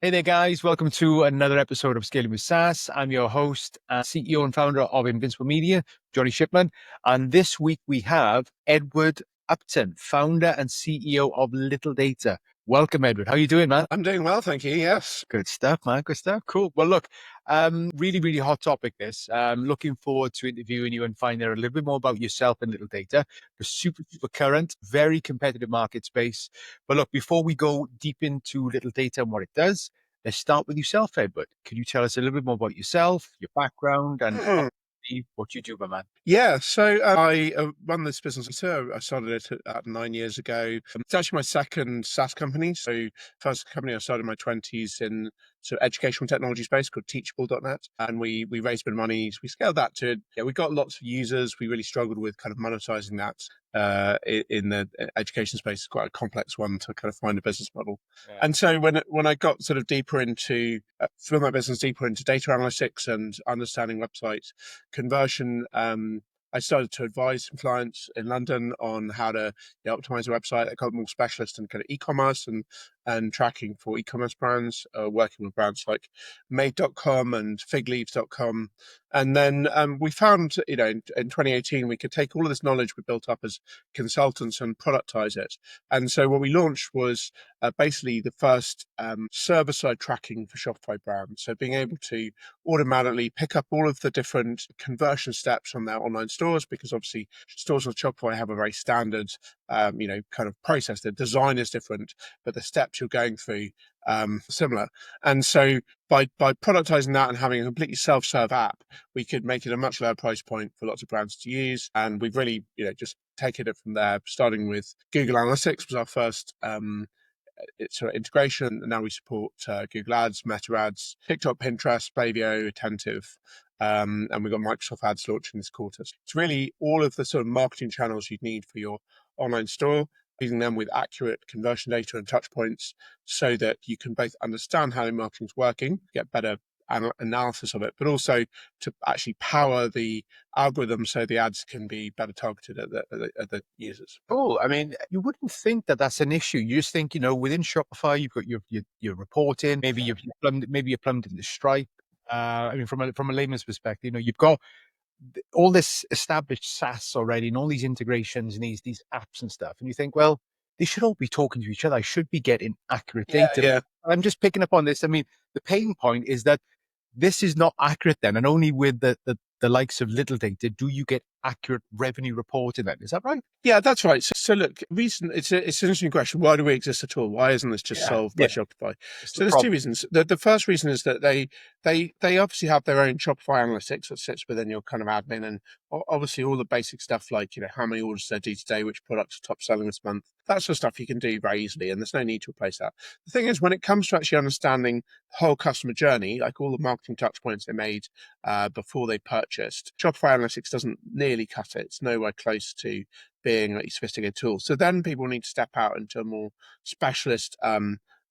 Hey there, guys. Welcome to another episode of Scaling with SaaS. I'm your host, CEO and founder of Invincible Media, Johnny Shipman. And this week we have Edward Upton, founder and CEO of Littledata. Welcome, Edward. How are you doing, man? I'm doing well, thank you. Yes. Good stuff, man. Good stuff. Cool. Well, look, really hot topic this. Looking forward to interviewing you and finding out a little bit more about yourself and Littledata. The super current, very competitive market space. But look, before we go deep into Littledata and what it does, let's start with yourself, Edward. Could you tell us a little bit more about yourself, your background, and what you do, my man? Yeah, so I run this business. So I started it at 9 years ago. It's actually my second SaaS company. So first company I started in my 20s in sort of educational technology space called Teachable.net. And we raised a bit of money. So we scaled that to, we got lots of users. We really struggled with kind of monetizing that in the education space. It's quite a complex one to kind of find a business model. Yeah. And so when I got sort of deeper into, through my business, deeper into data analytics and understanding website conversion, I started to advise some clients in London on how to optimize a website. I got more specialist in kind of e-commerce and tracking for e-commerce brands, working with brands like made.com and figleaves.com. And then we found, in 2018, we could take all of this knowledge we built up as consultants and productize it. And so what we launched was basically the first server-side tracking for Shopify brands. So being able to automatically pick up all of the different conversion steps on their online stores, because obviously stores on Shopify have a very standard, kind of process. The design is different, but the steps you're going through similar. And so by productizing that and having a completely self-serve app, we could make it a much lower price point for lots of brands to use. And we've really, just taken it from there, starting with Google Analytics was our first sort of integration. And now we support Google Ads, Meta Ads, TikTok, Pinterest, Klaviyo, Attentive, and we've got Microsoft Ads launching this quarter. So it's really all of the sort of marketing channels you'd need for your online store, using them with accurate conversion data and touch points so that you can both understand how your marketing's working, get better analysis of it, but also to actually power the algorithm so the ads can be better targeted at the users. Cool. I mean, you wouldn't think that that's an issue. You just think, within Shopify, you've got your reporting. Maybe you're plumbed into Stripe. I mean, from a layman's perspective, you've got all this established SaaS already, and all these integrations and these apps and stuff. And you think, well, they should all be talking to each other. I should be getting accurate data. Yeah. I'm just picking up on this. I mean, the pain point is that this is not accurate then, and only with the likes of Littledata do you get accurate revenue reporting then. Is that right? Yeah, that's right. So look, it's an interesting question. Why do we exist at all? Why isn't this just solved by Shopify? So there's two reasons. The first reason is that they obviously have their own Shopify analytics that sits within your kind of admin, and obviously all the basic stuff like, how many orders they do today, which products are top selling this month, that sort of stuff you can do very easily, and there's no need to replace that. The thing is, when it comes to actually understanding the whole customer journey, like all the marketing touch points they made before they purchased, Shopify Analytics doesn't nearly cut it. It's nowhere close to being a sophisticated tool. So then people need to step out into a more specialist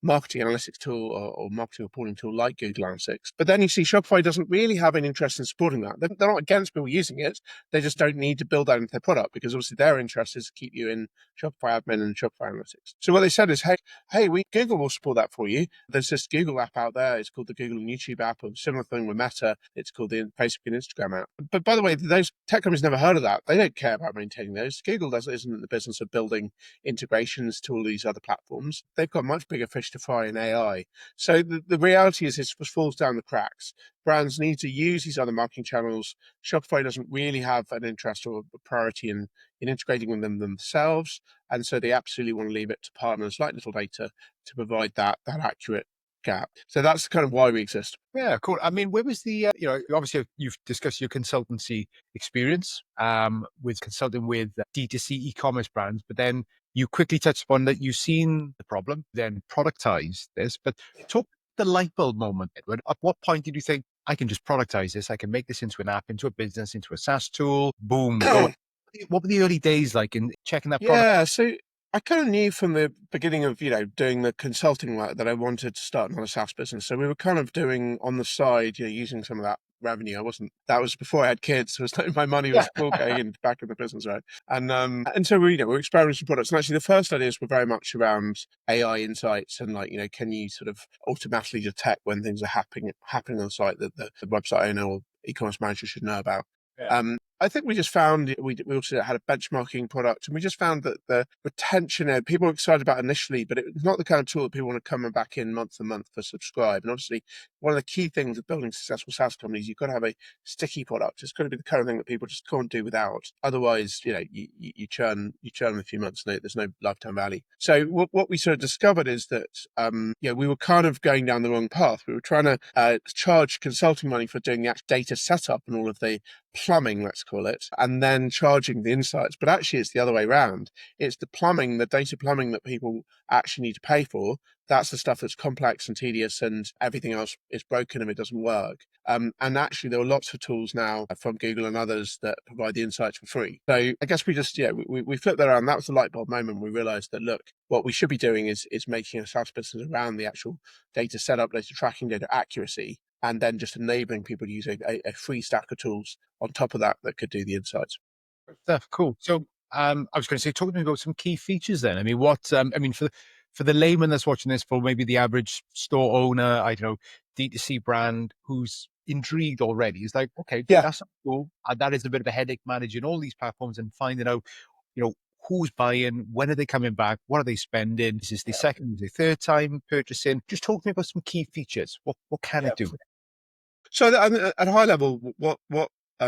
marketing analytics tool or marketing reporting tool like Google Analytics. But then you see Shopify doesn't really have any interest in supporting that. They're not against people using it. They just don't need to build that into their product, because obviously their interest is to keep you in Shopify admin and Shopify Analytics. So what they said is, hey, Google will support that for you. There's this Google app out there. It's called the Google and YouTube app, or a similar thing with Meta. It's called the Facebook and Instagram app. But by the way, those tech companies never heard of that. They don't care about maintaining those. Google isn't in the business of building integrations to all these other platforms. They've got much bigger fish to fry in AI. So the reality is it falls down the cracks. Brands need to use these other marketing channels. Shopify doesn't really have an interest or a priority in integrating with them themselves. And so they absolutely want to leave it to partners like Littledata to provide that accurate gap. So that's kind of why we exist. Yeah, cool. I mean, where was the, obviously you've discussed your consultancy experience with consulting with D2C e-commerce brands, but then you quickly touched upon that you've seen the problem, then productized this. But talk the light bulb moment, Edward. At what point did you think, I can just productize this, I can make this into an app, into a business, into a SaaS tool, boom, go? What were the early days like in checking that product? Yeah, so I kind of knew from the beginning of, doing the consulting work that I wanted to start another SaaS business. So we were kind of doing on the side, using some of that revenue. That was before I had kids. So it's like my money Yeah. was all going in back in the business, right? And so we're experimenting products. And actually the first ideas were very much around AI insights and like, can you sort of automatically detect when things are happening on the site that the website owner or e-commerce manager should know about. Yeah. I think we just found we also had a benchmarking product, and we just found that the retention people were excited about initially, but it's not the kind of tool that people want to come back in month to month for subscribe. And obviously, one of the key things of building successful SaaS companies, you've got to have a sticky product. It's got to be the kind of thing that people just can't do without. Otherwise, you churn in a few months. There's no lifetime value. So what we sort of discovered is that we were kind of going down the wrong path. We were trying to charge consulting money for doing the actual data setup and all of the plumbing, let's call it, and then charging the insights. But actually, it's the other way around. It's the plumbing, the data plumbing that people actually need to pay for. That's the stuff that's complex and tedious, and everything else is broken if it doesn't work. And actually, there are lots of tools now from Google and others that provide the insights for free. So I guess we just, we flipped that around. That was the light bulb moment. We realized that, look, what we should be doing is making a SaaS business around the actual data setup, data tracking, data accuracy, and then just enabling people to use a free stack of tools on top of that could do the insights. Stuff. Cool. So I was going to say, talk to me about some key features then. I mean, for the layman that's watching this, for maybe the average store owner, I don't know, D2C brand who's intrigued already, is like, okay, Yeah. that's cool. That is a bit of a headache managing all these platforms and finding out, who's buying, when are they coming back, what are they spending? Is this the second, is the third time purchasing? Just talk to me about some key features. What can it do? So at a high level, what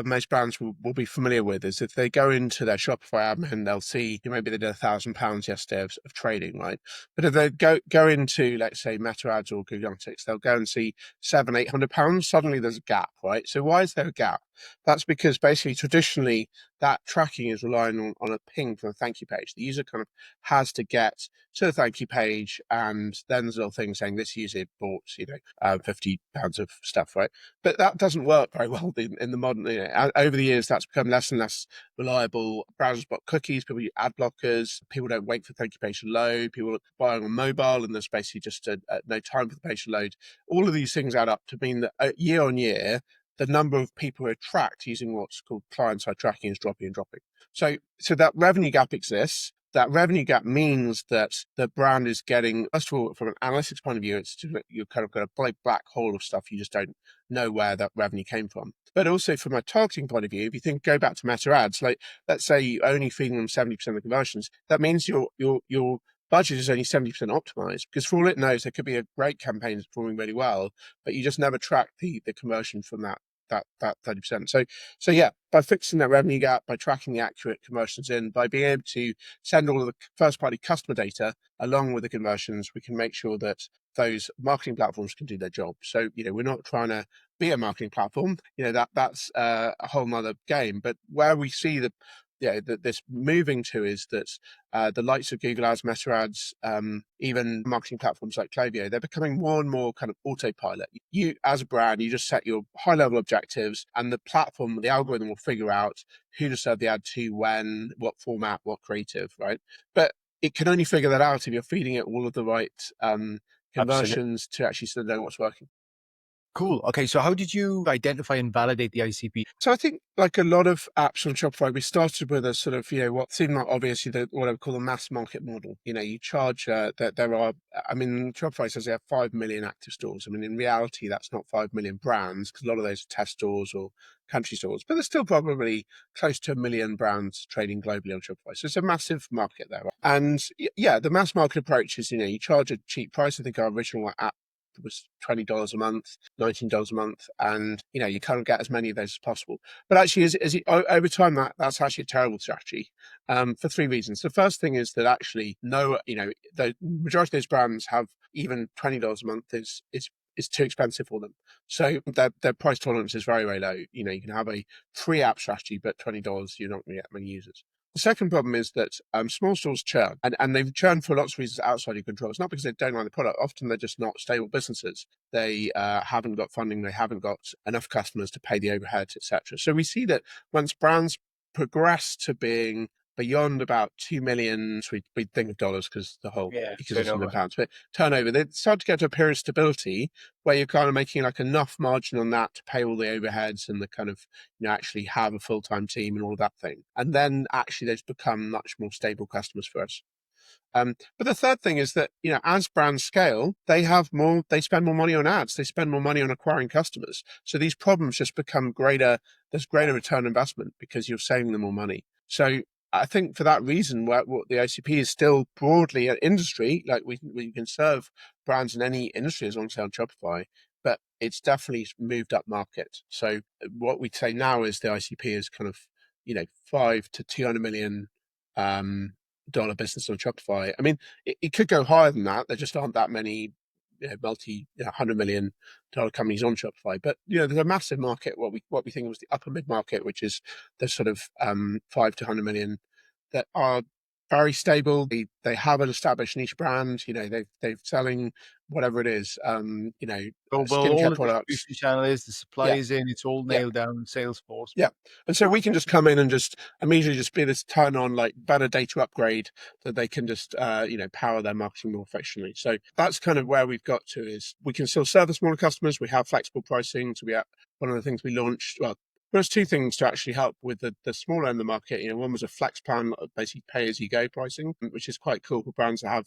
most brands will be familiar with is if they go into their Shopify admin, they'll see maybe they did £1,000 yesterday of trading, right? But if they go into, let's say, Meta Ads or Google Analytics, they'll go and see £700-800. Suddenly there's a gap, right? So why is there a gap? That's because basically traditionally that tracking is relying on a ping from a thank you page. The user kind of has to get to the thank you page, and then there's a little thing saying this user bought, £50 of stuff, right? But that doesn't work very well in the modern. Over the years, that's become less and less reliable. Browsers block cookies, people use ad blockers, people don't wait for the thank you page to load, people are buying on mobile, and there's basically just no time for the page to load. All of these things add up to mean that year on year, the number of people who are tracked using what's called client-side tracking is dropping. So that revenue gap exists. That revenue gap means that the brand is getting, first of all, from an analytics point of view, you've kind of got a black hole of stuff you just don't know where that revenue came from. But also from a targeting point of view, if you go back to Meta Ads, like let's say you only feeding them 70% of the conversions, that means your budget is only 70% optimized, because for all it knows, there could be a great campaign that's performing really well, but you just never track the conversion from that 30%. So yeah, by fixing that revenue gap, by tracking the accurate conversions in, by being able to send all of the first party customer data along with the conversions, we can make sure that those marketing platforms can do their job. So, we're not trying to be a marketing platform, that's a whole nother game. But where we see this moving to is that the likes of Google Ads, Meta Ads, even marketing platforms like Klaviyo, they're becoming more and more kind of autopilot. You, as a brand, you just set your high-level objectives, and the platform, the algorithm will figure out who to serve the ad to, when, what format, what creative, right? But it can only figure that out if you're feeding it all of the right conversions to actually sort of know what's working. Cool. Okay, so how did you identify and validate the ICP? So I think, like a lot of apps on Shopify, we started with a sort of, what seemed like obviously what I would call a mass market model. You charge that there are, Shopify says they have 5 million active stores. In reality, that's not 5 million brands, because a lot of those are test stores or country stores, but there's still probably close to 1 million brands trading globally on Shopify. So it's a massive market there. And yeah, the mass market approach is, you charge a cheap price. I think our original app was $20 a month, $19 a month, and you kind of get as many of those as possible. But actually, over time, that's actually a terrible strategy for three reasons. The first thing is that actually, the majority of those brands have even $20 a month is too expensive for them. So their price tolerance is very, very low. You can have a free app strategy, but $20, you're not going to get many users. The second problem is that small stores churn, and they've churned for lots of reasons outside your control. It's not because they don't like the product. Often they're just not stable businesses. They haven't got funding. They haven't got enough customers to pay the overhead, etc. So we see that once brands progress to being beyond about 2 million, so we think of dollars because the whole ecosystem turnover. in pounds, but turnover, they start to get to a period of stability where you're kind of making like enough margin on that to pay all the overheads and the kind of, actually have a full-time team and all of that thing. And then actually they've become much more stable customers for us. But the third thing is that, as brands scale, they spend more money on ads, they spend more money on acquiring customers. So these problems just become greater. There's greater return on investment because you're saving them more money. So I think for that reason, what the ICP is still broadly an industry, like we can serve brands in any industry as long as they're on Shopify, but it's definitely moved up market. So what we say now is the ICP is kind of, 5 to 200 million dollar business on Shopify. I mean, it could go higher than that. There just aren't that many $100 million companies on Shopify. But there's a massive market. What we think was the upper mid market, which is the sort of 5 to 100 million, that are very stable. They have an established niche brand. They're selling whatever it is. Global, all Skincare the products. distribution channel is, the supply Yeah, is in, it's all yeah. nailed down, Salesforce. Yeah. And so we can just come in and just immediately just be this turn on like better data upgrade that they can just, power their marketing more efficiently. So that's kind of where we've got to, is we can still serve the smaller customers. We have flexible pricing. So one of the things we launched, well, there's two things to actually help with the smaller end of the market. One was a flex plan, basically pay as you go pricing, which is quite cool for brands that have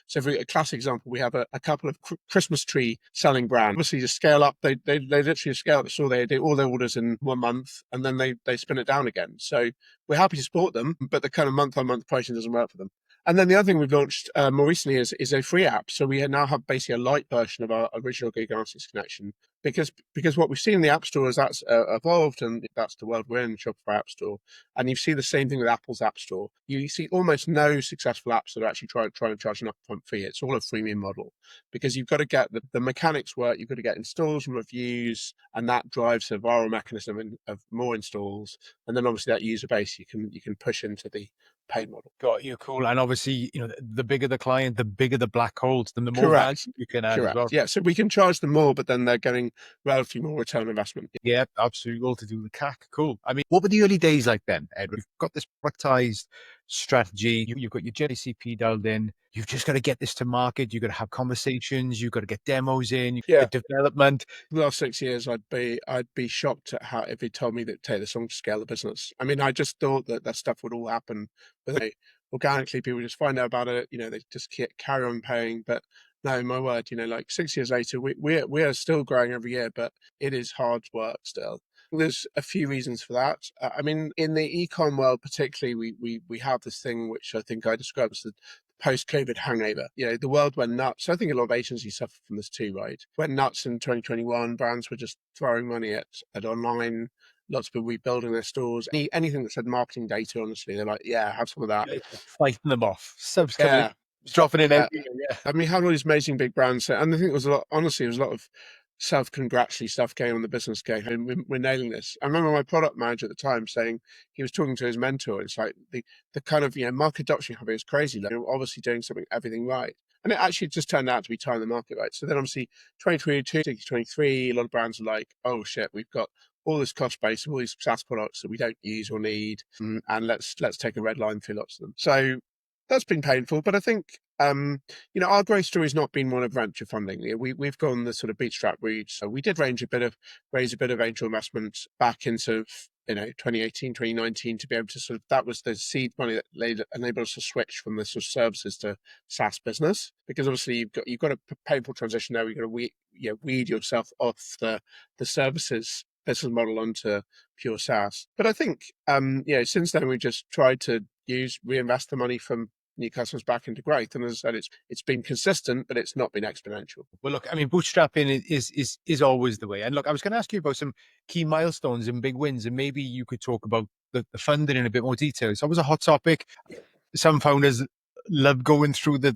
so for a classic example, we have a couple of Christmas tree selling brands. Obviously, just scale up. They literally scale up. So they do all their orders in 1 month, and then they spin it down again. So we're happy to support them, but the kind of month-on-month pricing doesn't work for them. And then the other thing we've launched more recently is a free app. So we now have basically a light version of our original Google Analytics connection, because what we've seen in the App Store is that's evolved, and that's the world we're in, Shopify App Store. And you see the same thing with Apple's App Store. You see almost no successful apps that are actually trying to charge an upfront fee. It's all a freemium model, because you've got to get the mechanics work. You've got to get installs and reviews, and that drives a viral mechanism of more installs. And then obviously that user base you can push into the paid model. Got you, cool. And obviously, the bigger the client, the bigger the black holes, then the more value Correct. you can add as well. Yeah. So we can charge them more, but then they're getting relatively more return on investment. Yeah, absolutely. All to do with the CAC. Cool. I mean, what were the early days like then, Ed? We've got this productized strategy. You've got your JCP dialed in. You've just got to get this to market. You've got to have conversations. You've got to get demos in. Yeah. The development. The last 6 years, I'd be shocked at how, if he told me that it take this long to scale the business. I mean, I just thought that stuff would all happen, but organically people just find out about it. They just carry on paying. But no, my word, like 6 years later, we are still growing every year, but it is hard work still. There's a few reasons for that. I mean, in the e-com world particularly, we have this thing which I think I described as the post-COVID hangover. The world went nuts. I think a lot of agencies suffer from this too, right? Went nuts in 2021. Brands were just throwing money at online. Lots of people rebuilding their stores. Anything that said marketing data, honestly, they're like, yeah, have some of that. Fighting them off. Subs coming in, Yeah. dropping in Yeah. everywhere. Yeah. I mean, how all these amazing big brands, and I think it was a lot, honestly, it was a lot of self-congratulatory stuff going on the business going, hey, we're nailing this. I remember my product manager at the time saying, he was talking to his mentor, it's like the kind of, market adoption habit is crazy. Like, you're obviously doing everything right. And it actually just turned out to be timing the market right. So then obviously 2022, 2023, a lot of brands are like, oh shit, we've got all this cost base of all these SaaS products that we don't use or need, and let's take a red line through lots of them. So that's been painful, but I think our growth story has not been one of venture funding. We've gone the sort of bootstrap route. So we did raise a bit of angel investment back into 2018, 2019 to be able to that was the seed money that enabled us to switch from the sort of services to SaaS business, because obviously you've got a painful transition there. You've got to weed yourself off the services business model onto pure SaaS. But I think since then we've just tried to reinvest the money from new customers back into growth. And as I said, it's been consistent, but it's not been exponential. Well, look, I mean, bootstrapping is always the way. And look, I was going to ask you about some key milestones and big wins, and maybe you could talk about the funding in a bit more detail. It's always a hot topic. Some founders love going through the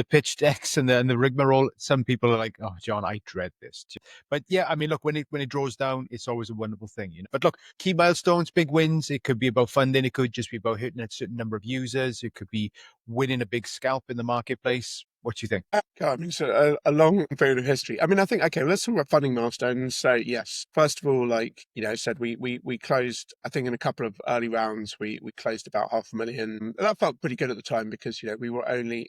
pitch decks and the rigmarole. Some people are like, oh, John, I dread this. But yeah, I mean, look, when it draws down, it's always a wonderful thing, But look, key milestones, big wins. It could be about funding. It could just be about hitting a certain number of users. It could be winning a big scalp in the marketplace. What do you think? God, I mean, so a long period of history. I mean, I think, okay, let's talk about funding milestones. So yes, first of all, like, I said, we closed, I think in a couple of early rounds, we closed about 500,000. And that felt pretty good at the time because, we were only,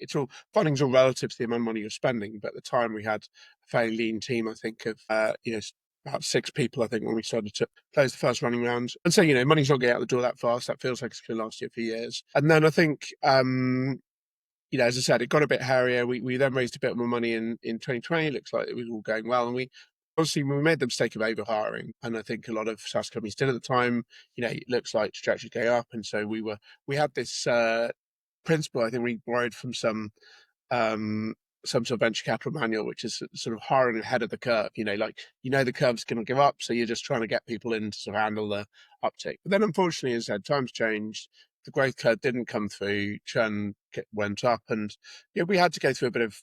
funding's all relative to the amount of money you're spending. But at the time we had a fairly lean team, I think of, about 6 people, I think, when we started to close the first running round. And so, money's not getting out the door that fast. That feels like it's going to last you a few years. And then I think, as I said, it got a bit hairier. We then raised a bit more money in 2020. It looks like it was all going well. And we made the mistake of over hiring. And I think a lot of SaaS companies did at the time. It looks like trajectory going up. And so we had this principle, I think we borrowed from some sort of venture capital manual, which is sort of hiring ahead of the curve. The curve's going to give up. So you're just trying to get people in to sort of handle the uptake. But then unfortunately, as I said, times changed. The growth curve didn't come through, churn went up, and we had to go through a bit of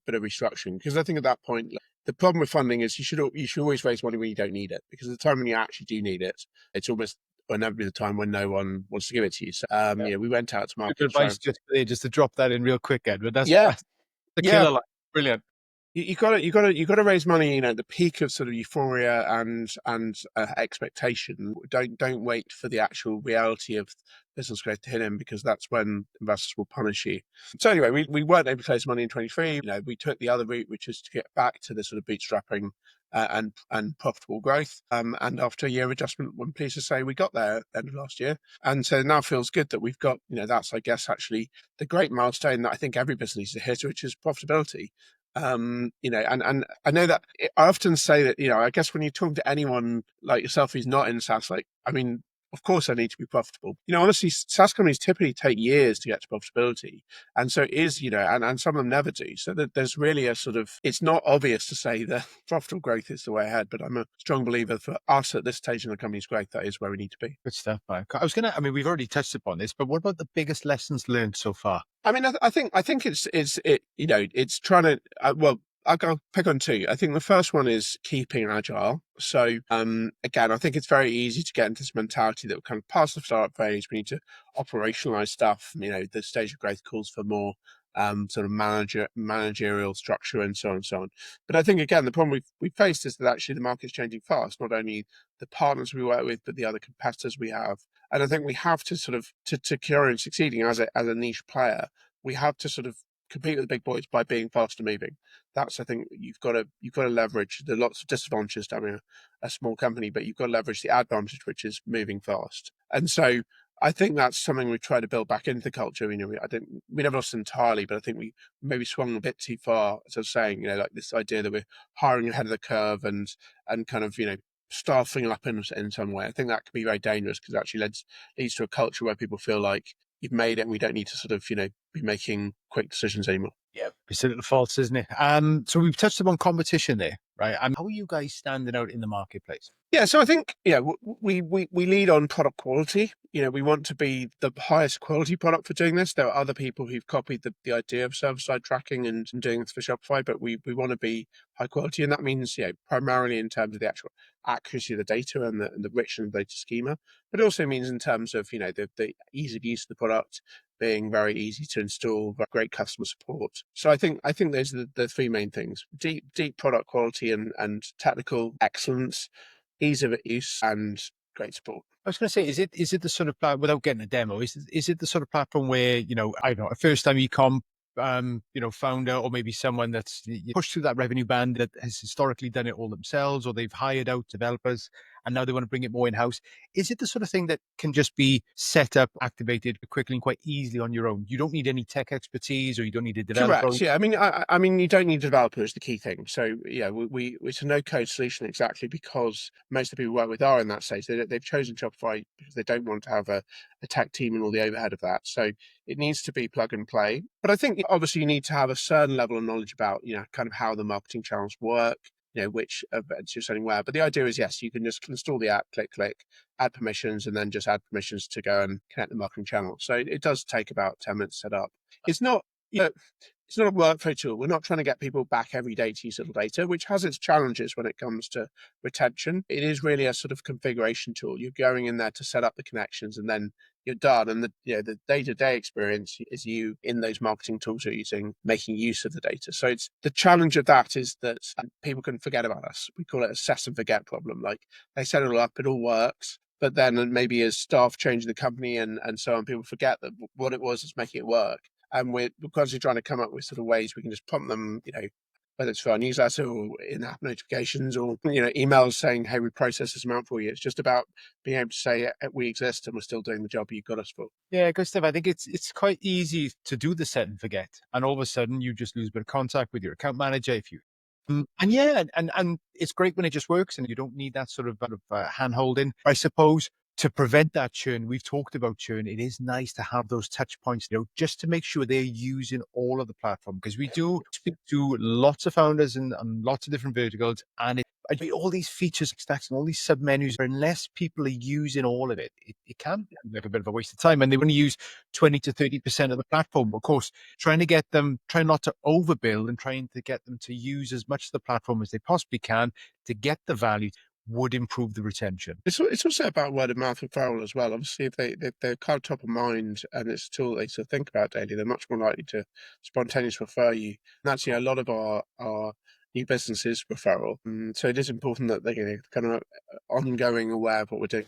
restructuring, because I think at that point the problem with funding is you should always raise money when you don't need it, because at the time when you actually do need it, it's almost inevitably the time when no one wants to give it to you. So we went out to Good market. advice just to drop that in real quick, Edward. Yeah, That's the yeah. killer line. Brilliant. You got to raise money. At the peak of sort of euphoria and expectation. Don't wait for the actual reality of business growth to hit in, because that's when investors will punish you. So anyway, we weren't able to close money in 23. We took the other route, which is to get back to the sort of bootstrapping and profitable growth. And after a year of adjustment, I'm pleased to say we got there at the end of last year. And so now feels good that we've got, that's, I guess, actually the great milestone that I think every business needs to hit, which is profitability. And I know that I often say that, I guess when you talk to anyone like yourself who's not in SaaS, like, I mean, of course I need to be profitable. Honestly, SaaS companies typically take years to get to profitability. And so it is, and some of them never do. So there's really a sort of, it's not obvious to say that profitable growth is the way ahead, but I'm a strong believer for us at this stage in the company's growth, that is where we need to be. Good stuff, Mike. We've already touched upon this, but what about the biggest lessons learned so far? I mean, I think it's trying to I'll pick on two. I think the first one is keeping agile. So again, I think it's very easy to get into this mentality that we're kind of past the startup phase. We need to operationalize stuff. The stage of growth calls for more sort of managerial structure and so on and so on. But I think again, the problem we've faced is that actually the market's changing fast. Not only the partners we work with, but the other competitors we have. And I think we have to sort of to carry on succeeding as a niche player, we have to sort of compete with the big boys by being faster moving. That's, I think, you've got to leverage. There are lots of disadvantages to having a small company, but you've got to leverage the advantage, which is moving fast. And so I think that's something we try to build back into the culture. We never lost it entirely, but I think we maybe swung a bit too far. As I was saying, like this idea that we're hiring ahead of the curve and kind of staffing up in some way. I think that can be very dangerous, because it actually leads to a culture where people feel like you've made it and we don't need to sort of be making quick decisions anymore. Yeah, it's a little false, isn't it? So we've touched upon competition there, right? How are you guys standing out in the marketplace? Yeah, so I think we lead on product quality. We want to be the highest quality product for doing this. There are other people who've copied the idea of server-side tracking and doing this for Shopify, but we want to be high quality, and that means primarily in terms of the actual accuracy of the data and the richness of the data schema, but it also means in terms of the ease of use of the product, being very easy to install, great customer support. So I think those are the three main things: deep product quality and technical excellence, ease of use, and great support. I was going to say, is it the sort of without getting a demo, is it the sort of platform where I don't know, a first time ecom founder, or maybe someone that's pushed through that revenue band, that has historically done it all themselves, or they've hired out developers and now they want to bring it more in house? Is it the sort of thing that can just be set up, activated quickly and quite easily on your own? You don't need any tech expertise, or you don't need a developer. Correct. Yeah. I mean, you don't need a developer is the key thing. So it's a no code solution, exactly because most of the people we work with are in that stage. They've chosen Shopify because they don't want to have a tech team and all the overhead of that. So it needs to be plug and play. But I think obviously you need to have a certain level of knowledge about kind of how the marketing channels work, which events you're sending where. But the idea is, yes, you can just install the app, click, add permissions, and then just add permissions to go and connect the marketing channel. So it does take about 10 minutes to set up. It's not It's not a workflow tool. We're not trying to get people back every day to use Littledata, which has its challenges when it comes to retention. It is really a sort of configuration tool. You're going in there to set up the connections and then you're done. And the day-to-day experience is you in those marketing tools you're using, making use of the data. So it's the challenge of that is that people can forget about us. We call it a set and forget problem. Like they set it all up, it all works. But then maybe as staff change the company and so on, people forget that what it was that's making it work. And we're constantly trying to come up with sort of ways we can just prompt them, whether it's for our newsletter or in-app notifications or, emails saying, hey, we process this amount for you. It's just about being able to say we exist and we're still doing the job you got us for. Yeah, good stuff. I think it's quite easy to do the set and forget, and all of a sudden you just lose a bit of contact with your account manager if you. And yeah, and it's great when it just works, and you don't need that sort of hand holding. I suppose to prevent that churn, we've talked about churn. It is nice to have those touch points, just to make sure they're using all of the platform, because we do speak to lots of founders and lots of different verticals, and all these features, stacks, and all these sub menus, unless people are using all of it, it can be like a bit of a waste of time. And they want to use 20 to 30% of the platform. Of course, trying not to overbuild and trying to get them to use as much of the platform as they possibly can to get the value would improve the retention. It's also about word of mouth referral as well. Obviously, if they're kind of top of mind and it's a tool they sort of think about daily, they're much more likely to spontaneously refer you. And actually, a lot of our new businesses referral. So it is important that they're kind of ongoing aware of what we're doing.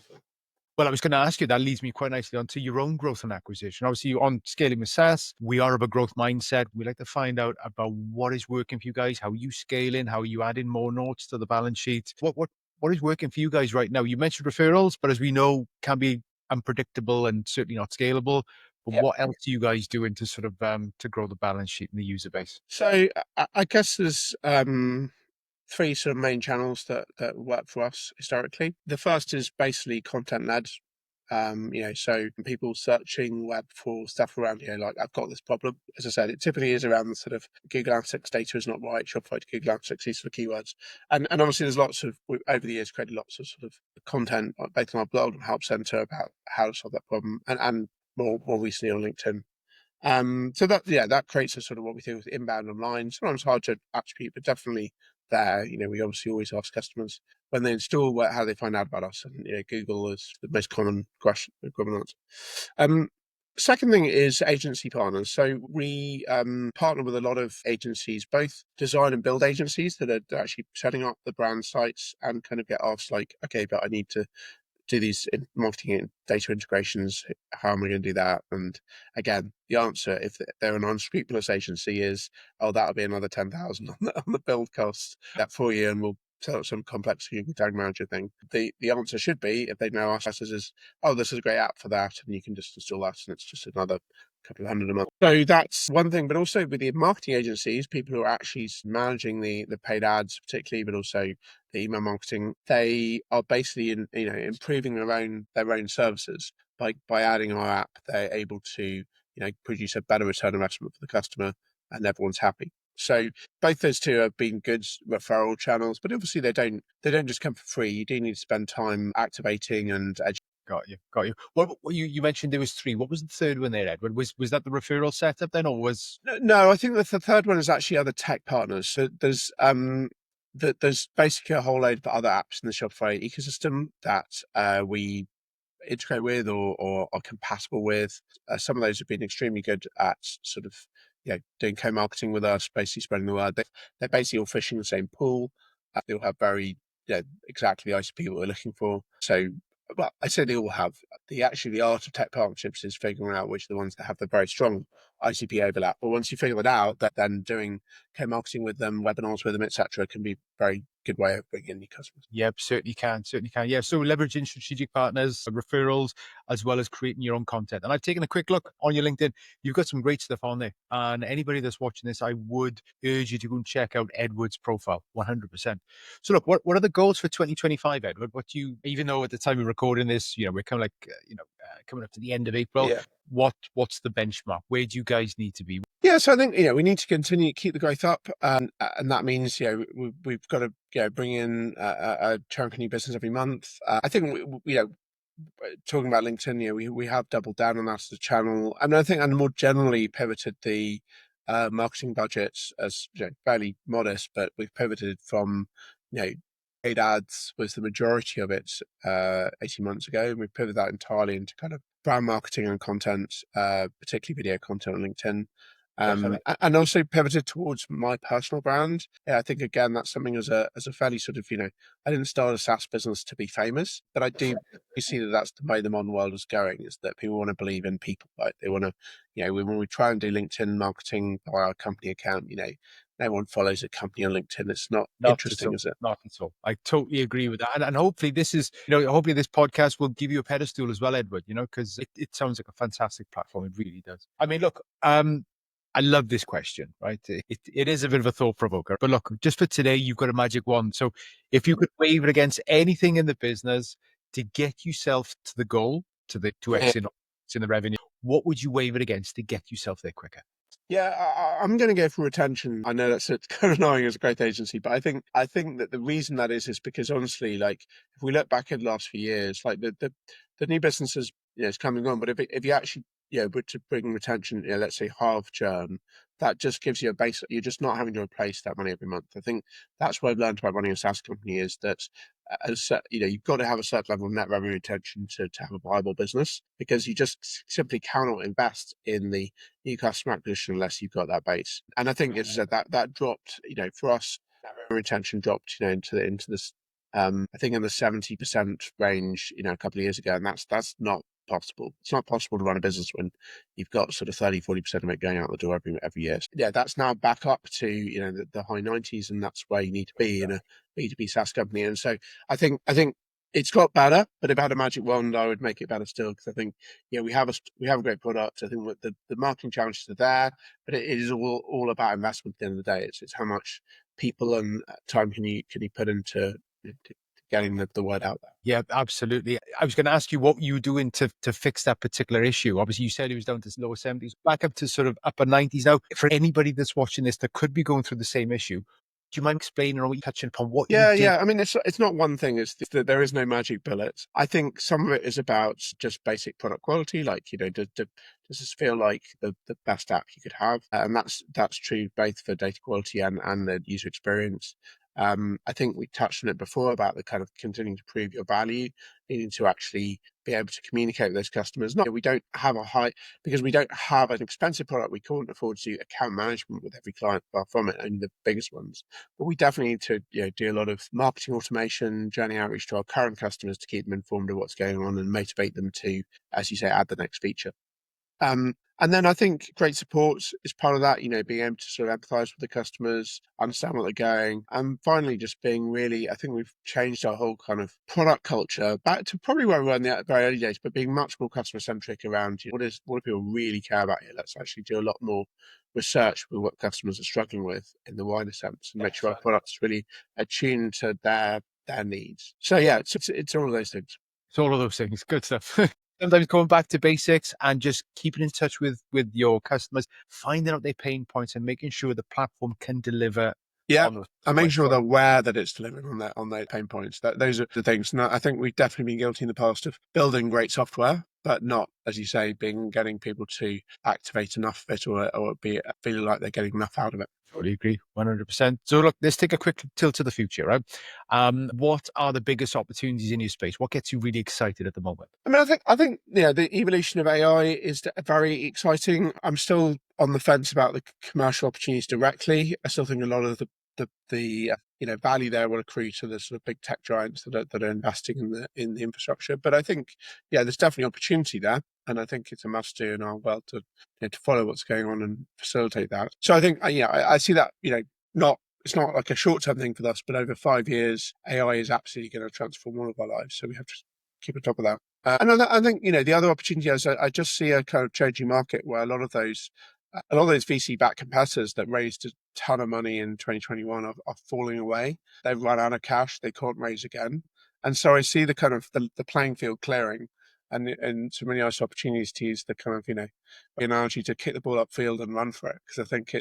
Well, I was going to ask you, that leads me quite nicely onto your own growth and acquisition. Obviously, on Scaling with SaaS, we are of a growth mindset. We like to find out about what is working for you guys, how are you scaling, how are you adding more notes to the balance sheet? What is working for you guys right now? You mentioned referrals, but as we know, can be unpredictable and certainly not scalable. But what else are you guys doing to sort of to grow the balance sheet and the user base? So I guess there's three sort of main channels that work for us historically. The first is basically content led. So people searching web for stuff around, like I've got this problem. As I said, it typically is around the sort of Google Analytics data is not right, Shopify to Google Analytics, these sort of keywords. And obviously there's lots of, over the years, created lots of sort of content, both on our blog and Help Center about how to solve that problem and more recently on LinkedIn. So that creates a sort of what we think of inbound online. Sometimes hard to attribute, but definitely there. We obviously always ask customers when they install how they find out about us, and Google is the most common question, common answer. Second thing is agency partners. So we partner with a lot of agencies, both design and build agencies that are actually setting up the brand sites and kind of get asked like, okay, but I need to do these marketing and data integrations. How am I going to do that? And again, the answer, if they're an unscrupulous agency, is, oh, that'll be another 10,000 on the build costs that for you, and we'll set up some complex Google Tag Manager thing. The answer should be, if they know us, is, oh, this is a great app for that, and you can just install that, and it's just another couple of hundred a month. So that's one thing, but also with the marketing agencies, people who are actually managing the paid ads, particularly, but also the email marketing, they are basically improving their own services by adding our app. They're able to produce a better return on investment for the customer, and everyone's happy. So both those two have been good referral channels, but obviously they don't just come for free. You do need to spend time activating and educating. Got you. What you mentioned there was three. What was the third one there, Edward? Was that the referral setup then, or was? No, I think the third one is actually other tech partners. So there's basically a whole load of other apps in the Shopify ecosystem that we integrate with or are compatible with. Some of those have been extremely good at sort of doing co-marketing with us, basically spreading the word. They're basically all fishing the same pool. They all have very exactly the ICP what we're looking for. So, well, I say they all have. The art of tech partnerships is figuring out which are the ones that have the very strong ICP overlap. But once you figure that out, then doing co-marketing with them, webinars with them, etc., can be a very good way of bringing in new customers. Yep, certainly can. Yeah, so leveraging strategic partners, referrals, as well as creating your own content. And I've taken a quick look on your LinkedIn. You've got some great stuff on there. And anybody that's watching this, I would urge you to go and check out Edward's profile, 100%. So look, what are the goals for 2025, Edward? Even though at the time of recording this, we're kind of like, coming up to the end of April. Yeah. What's the benchmark? Where do you guys need to be? Yeah, so I think we need to continue to keep the growth up, and that means we've got to bring in a chunk of new business every month. I think talking about LinkedIn, we have doubled down on that as a channel, and I think and more generally pivoted the marketing budgets as fairly modest, but we've pivoted from paid ads was the majority of it 18 months ago, and we've pivoted that entirely into kind of brand marketing and content, particularly video content on LinkedIn. And also pivoted towards my personal brand. Yeah, I think again that's something as a fairly sort of I didn't start a SaaS business to be famous, but I do see that that's the way the modern world is going. Is that people want to believe in people, right? They want to, when we try and do LinkedIn marketing by our company account, no one follows a company on LinkedIn. It's not interesting, is it? Not at all. I totally agree with that. And hopefully this is, hopefully this podcast will give you a pedestal as well, Edward, because it sounds like a fantastic platform. It really does. I mean, look, I love this question, right? It is a bit of a thought provoker, but look, just for today, you've got a magic wand. So if you could wave it against anything in the business to get yourself to the goal, to X in the revenue, what would you wave it against to get yourself there quicker? Yeah, I'm going to go for retention. I know that's kind of annoying as a growth agency, but I think that the reason that is because honestly, like if we look back at the last few years, like the new businesses, it's coming on, but if you actually were to bring retention, let's say half churn, that just gives you a base. You're just not having to replace that money every month. I think that's what I've learned about running a SaaS company is that you've got to have a certain level of net revenue retention to have a viable business, because you just simply cannot invest in the new customer acquisition unless you've got that base. And I think, as I said, that dropped, for us, retention dropped, into this, I think in the 70% range, a couple of years ago, and that's not possible. It's not possible to run a business when you've got sort of 30-40% of it going out the door every year. So, yeah, that's now back up to the high 90s, and that's where you need to be in a B2B SaaS company. And so I think it's got better, but if I had a magic wand, I would make it better still, because I think we have a great product. I think the marketing challenges are there, but it is all about investment at the end of the day. It's how much people and time can you put into getting the word out there. Yeah, absolutely. I was going to ask you what you were doing to fix that particular issue. Obviously, you said it was down to lower 70s, back up to sort of upper 90s. Now, for anybody that's watching this that could be going through the same issue, do you mind explaining or touching upon what you did? Yeah. I mean, it's not one thing. It's that there is no magic bullet. I think some of it is about just basic product quality. Like, does this feel like the best app you could have? And that's true both for data quality and the user experience. I think we touched on it before about the kind of continuing to prove your value, needing to actually be able to communicate with those customers. We don't have because we don't have an expensive product, we can't afford to do account management with every client far from it, only the biggest ones. But we definitely need to do a lot of marketing automation, journey outreach to our current customers to keep them informed of what's going on and motivate them to, as you say, add the next feature. And then I think great support is part of that, being able to sort of empathize with the customers, understand what they're going. And finally, just being really, I think we've changed our whole kind of product culture back to probably where we were in the very early days, but being much more customer centric around what do people really care about here? Let's actually do a lot more research with what customers are struggling with in the wider sense and make sure our product's really attuned to their needs. So yeah, it's all of those things. It's all of those things. Good stuff. Sometimes going back to basics and just keeping in touch with your customers, finding out their pain points and making sure the platform can deliver. Yeah, and making sure they're aware that it's delivering on their pain points. Those are the things. And I think we've definitely been guilty in the past of building great software, but not, as you say, getting people to activate enough of it or be feeling like they're getting enough out of it. Totally agree, 100%. So look, let's take a quick tilt to the future, right? What are the biggest opportunities in your space? What gets you really excited at the moment? I mean, I think the evolution of AI is very exciting. I'm still on the fence about the commercial opportunities directly. I still think a lot of the value there will accrue to the sort of big tech giants that are investing in the infrastructure. But I think there's definitely opportunity there, and I think it's a must do in our world to follow what's going on and facilitate that. So I think I see that it's not like a short term thing for us, but over 5 years, AI is absolutely going to transform all of our lives. So we have to keep on top of that. And I think the other opportunity is I just see a kind of changing market where a lot of those VC-backed competitors that raised a ton of money in 2021 are falling away. They've run out of cash. They can't raise again. And so I see the kind of the playing field clearing and some really nice opportunities to use the kind of, the analogy to kick the ball upfield and run for it. Because I think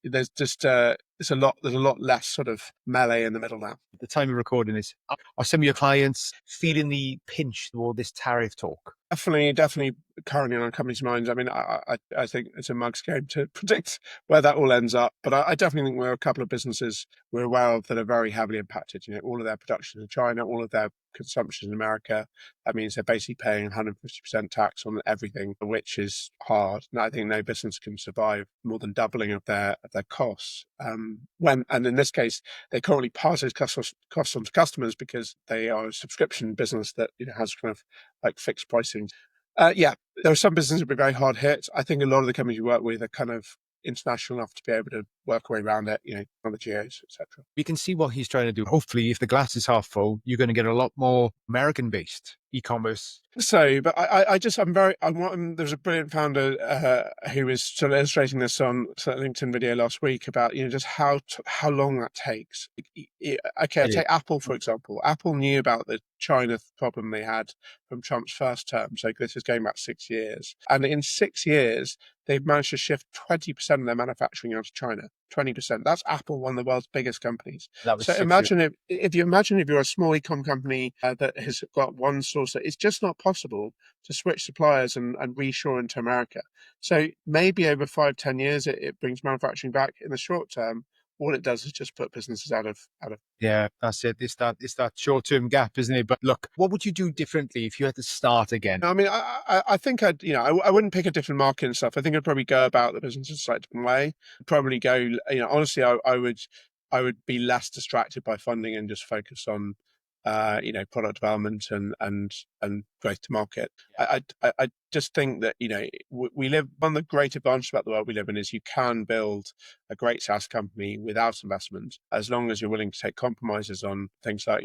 there's just there's a lot less sort of melee in the middle now. At the time of recording this, are some of your clients feeling the pinch for this tariff talk? Definitely currently on companies' minds. I mean, I think it's a mug's game to predict where that all ends up, but I definitely think there are a couple of businesses we're aware of that are very heavily impacted. All of their production in China, all of their consumption in America. That means they're basically paying 150% tax on everything, which is hard. And I think no business can survive more than doubling of their costs. And in this case, they currently pass those costs on to customers because they are a subscription business that has kind of like fixed pricing. Yeah, there are some businesses that will be very hard hit. I think a lot of the companies we work with are kind of international enough to be able to work our way around it, other geos, etc. We can see what he's trying to do. Hopefully, if the glass is half full, you're going to get a lot more American-based e-commerce. So, but there's a brilliant founder who was sort of illustrating this on a LinkedIn video last week about, just how long that takes. Okay, I'll take Apple, for example. Apple knew about the China problem they had from Trump's first term. So this is going back 6 years. And in 6 years, they've managed to shift 20% of their manufacturing out of China. 20%. That's Apple, one of the world's biggest companies. So imagine if you're a small e-com company that has got one source, it's just not possible to switch suppliers and reshore into America. So maybe over 5-10 years, it brings manufacturing back. In the short term, all it does is just put businesses out of. Yeah, that's it. It's that short-term gap, isn't it? But look, what would you do differently if you had to start again? I mean, I think I wouldn't pick a different market and stuff. I think I'd probably go about the business in a slightly different way. Probably go, honestly, I would be less distracted by funding and just focus on, product development and growth to market. I just think that, we live, one of the great advantages about the world we live in is you can build a great SaaS company without investment, as long as you're willing to take compromises on things like,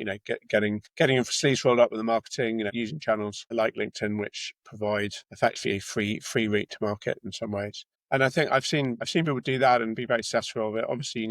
getting your sleeves rolled up with the marketing, using channels like LinkedIn, which provide effectively a free route to market in some ways. And I think I've seen people do that and be very successful with it. Obviously,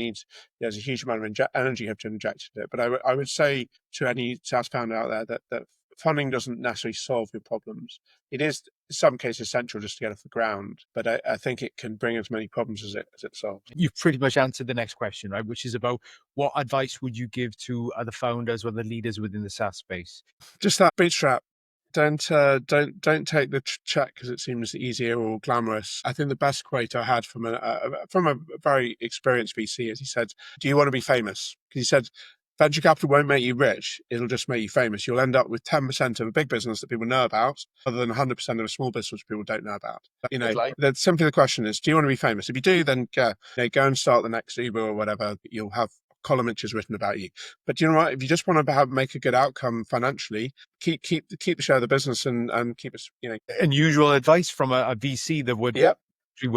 there's a huge amount of energy you have to inject into it. But I would say to any SaaS founder out there that funding doesn't necessarily solve your problems. It is, in some cases, essential just to get off the ground. But I think it can bring as many problems as it solves. You've pretty much answered the next question, right? Which is about what advice would you give to other founders or the leaders within the SaaS space? Just that bootstrap. Don't take the check because it seems easier or glamorous. I think the best quote I had from a very experienced VC is he said, "Do you want to be famous?" Because he said, "Venture capital won't make you rich; it'll just make you famous. You'll end up with 10% of a big business that people know about, rather than 100% of a small business which people don't know about." That's simply the question is, do you want to be famous? If you do, then go and start the next Uber or whatever. You'll have column inches written about you. But you know what? If you just want to make a good outcome financially, keep the share of the business and keep us. Unusual advice from a VC that would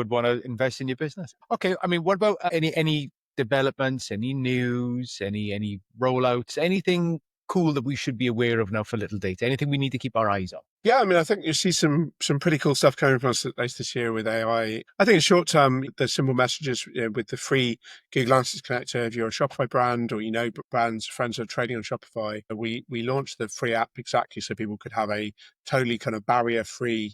want to invest in your business. Okay, I mean, what about any developments, any news, any rollouts, anything cool that we should be aware of now for Littledata? Anything we need to keep our eyes on? Yeah, I mean, I think you see some pretty cool stuff coming from us later this year with AI. I think in short term, the simple messages with the free Google Analytics connector. If you're a Shopify brand or brands, friends who are trading on Shopify, we launched the free app exactly so people could have a totally kind of barrier-free,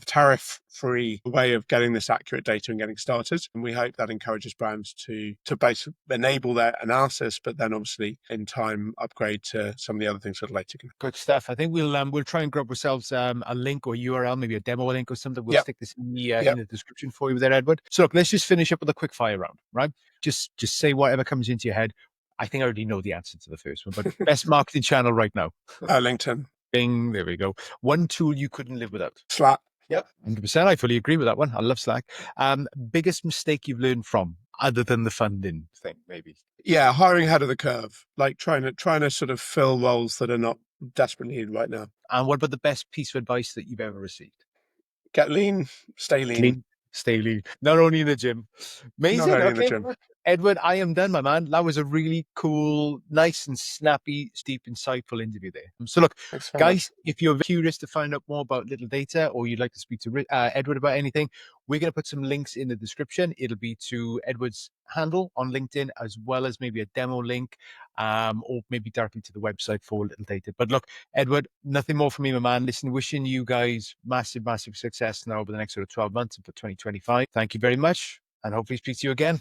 tariff-free way of getting this accurate data and getting started. And we hope that encourages brands to basically enable their analysis, but then obviously in time upgrade to some of the other things that later can. Good stuff. I think we'll try and grab ourselves a link or URL, maybe a demo link or something. We'll stick this in the description for you there, Edward. So look, let's just finish up with a quick fire round, right? Just say whatever comes into your head. I think I already know the answer to the first one, but best marketing channel right now? LinkedIn. Bing, there we go. One tool you couldn't live without? Slack. Yep. 100%. I fully agree with that one. I love Slack. Biggest mistake you've learned from, other than the funding thing, maybe? Yeah, hiring ahead of the curve, like trying to sort of fill roles that are not desperately needed right now. And what about the best piece of advice that you've ever received? Get lean, stay lean. Stay lean. Not only in the gym. Amazing. Not only in the gym. Edward, I am done, my man. That was a really cool, nice and snappy, deep, insightful interview there. So look, guys, if you're curious to find out more about Littledata or you'd like to speak to Edward about anything, we're going to put some links in the description. It'll be to Edward's handle on LinkedIn, as well as maybe a demo link, or maybe directly to the website for Littledata. But look, Edward, nothing more from me, my man. Listen, wishing you guys massive, massive success now over the next sort of 12 months and for 2025. Thank you very much, and hopefully speak to you again.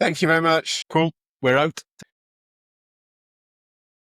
Thank you very much. Cool. We're out.